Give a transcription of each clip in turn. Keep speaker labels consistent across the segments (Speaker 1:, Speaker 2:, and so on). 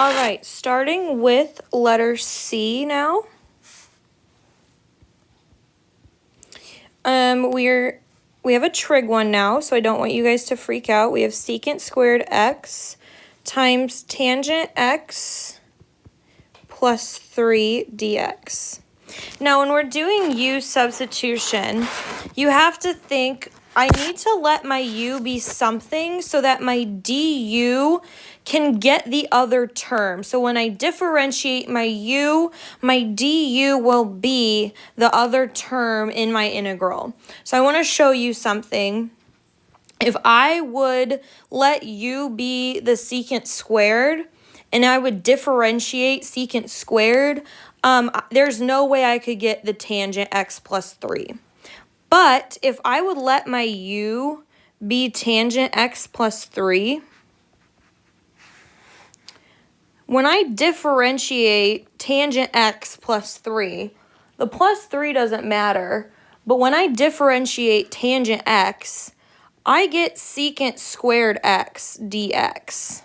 Speaker 1: All right, starting with letter C now. We have a trig one now, so I don't want you guys to freak out. We have secant squared x times tangent x plus 3 dx. Now, when we're doing u substitution, you have to think, I need to let my u be something so that my du can get the other term. So when I differentiate my u, my du will be the other term in my integral. So I want to show you something. If I would let u be the secant squared, and I would differentiate secant squared, there's no way I could get the tangent x plus 3. But if I would let my u be tangent x plus 3, when I differentiate tangent x plus 3, the plus 3 doesn't matter, but when I differentiate tangent x, I get secant squared x dx.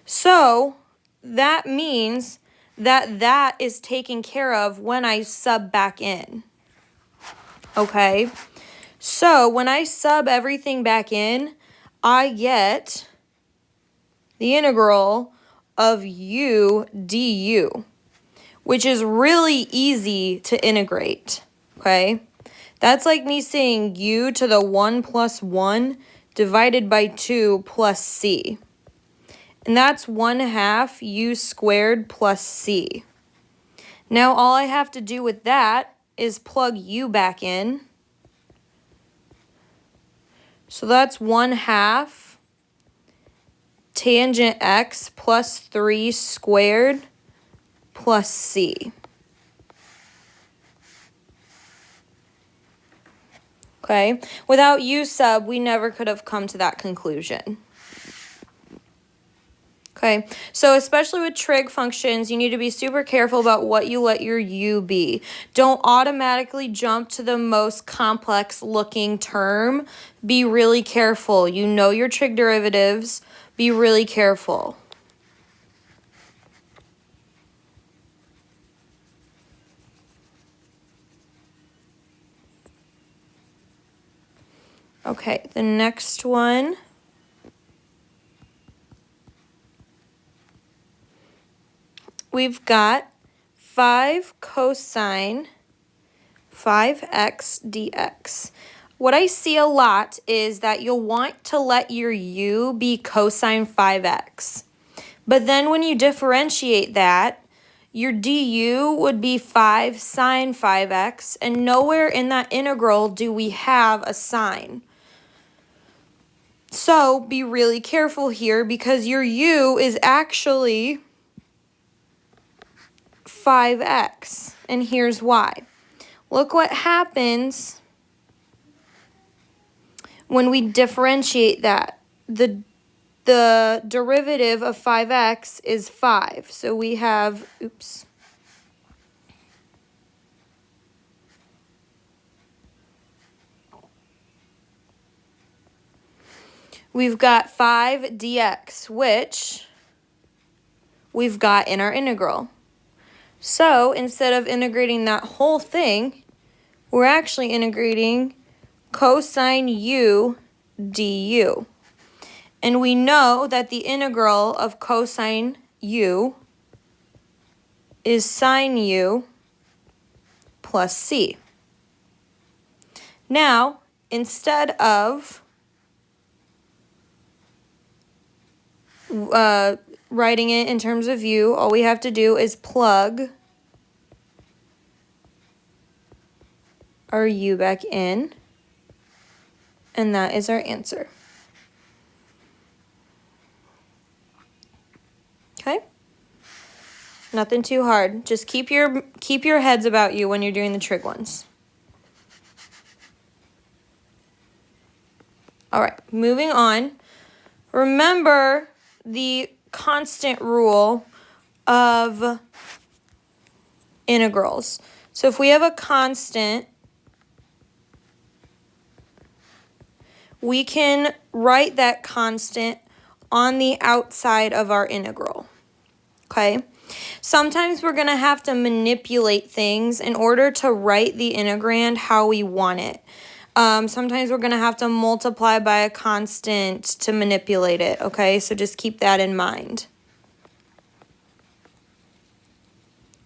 Speaker 1: So that means that is taken care of when I sub back in. Okay, so when I sub everything back in, I get the integral of u du, which is really easy to integrate, okay? That's like me saying u to the 1 plus 1 divided by 2 plus c. And that's 1/2 u squared plus c. Now all I have to do with that is plug u back in. So that's 1/2 tangent x plus 3 squared plus c. Okay, without u sub, we never could have come to that conclusion. Okay, so especially with trig functions, you need to be super careful about what you let your u be. Don't automatically jump to the most complex looking term. Be really careful. You know your trig derivatives. Be really careful. Okay, the next one. We've got 5 cosine 5x dx. What I see a lot is that you'll want to let your u be cosine 5x. But then when you differentiate that, your du would be 5 sine 5x, and nowhere in that integral do we have a sine. So be really careful here because your u is actually 5x, and here's why. Look what happens when we differentiate that. The derivative of 5x is 5. So we have, we've got 5 dx, which we've got in our integral. So instead of integrating that whole thing, we're actually integrating cosine u du. And we know that the integral of cosine u is sine u plus c. Now, instead of writing it in terms of u, all we have to do is plug our u back in, and that is our answer. Okay? Nothing too hard. Just keep your heads about you when you're doing the trig ones. All right, moving on. Remember the constant rule of integrals. So if we have a constant, we can write that constant on the outside of our integral. okay? Sometimes we're going to have to manipulate things in order to write the integrand how we want it. Sometimes we're going to have to multiply by a constant to manipulate it, okay? So just keep that in mind.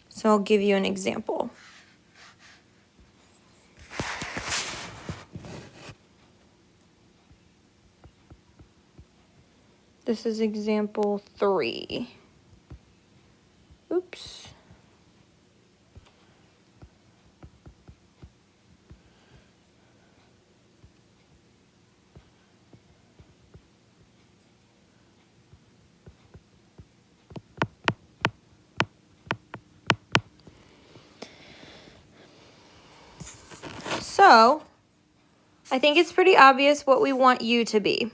Speaker 1: So I'll give you an example. This is example 3. Oops. So, I think it's pretty obvious what we want u to be.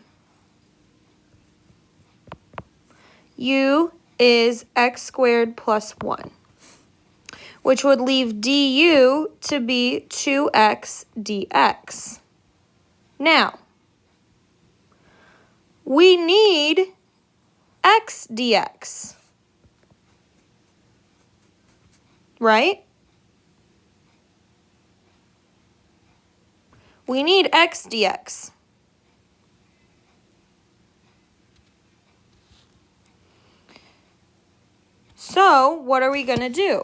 Speaker 1: U is x squared plus 1, which would leave du to be 2x dx. Now, we need x dx, right? We need x dx. So, what are we going to do?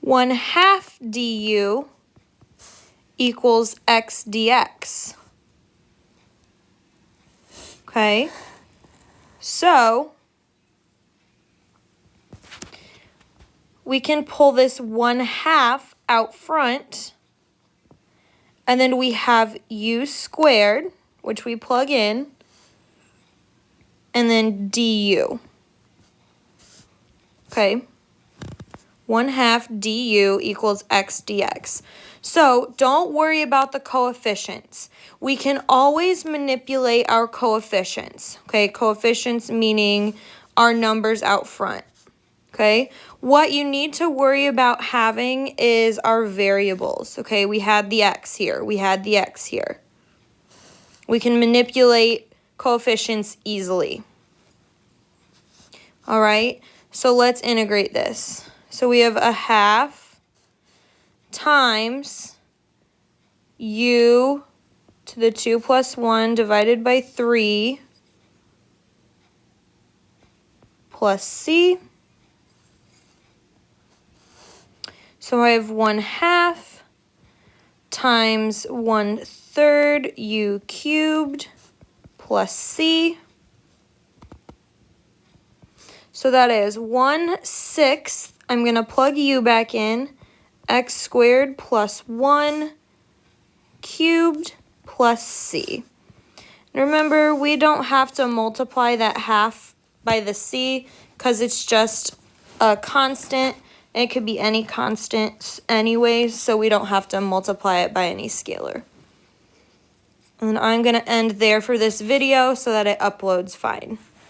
Speaker 1: One half du equals x dx. Okay? So, we can pull this 1/2 out front, and then we have u squared, which we plug in, and then du. Okay? 1/2 du equals x dx. So don't worry about the coefficients. We can always manipulate our coefficients. Okay? Coefficients meaning our numbers out front. Okay, what you need to worry about having is our variables. Okay, we had the x here, we had the x here. We can manipulate coefficients easily. All right, so let's integrate this. So we have 1/2 times u to the 2 plus 1 divided by 3 plus c. So I have 1/2 times 1/3 u cubed plus c. So that is 1/6. I'm going to plug u back in. X squared plus 1 cubed plus c. And remember, we don't have to multiply that half by the c because it's just a constant. It could be any constant anyways, so we don't have to multiply it by any scalar. And I'm going to end there for this video so that it uploads fine.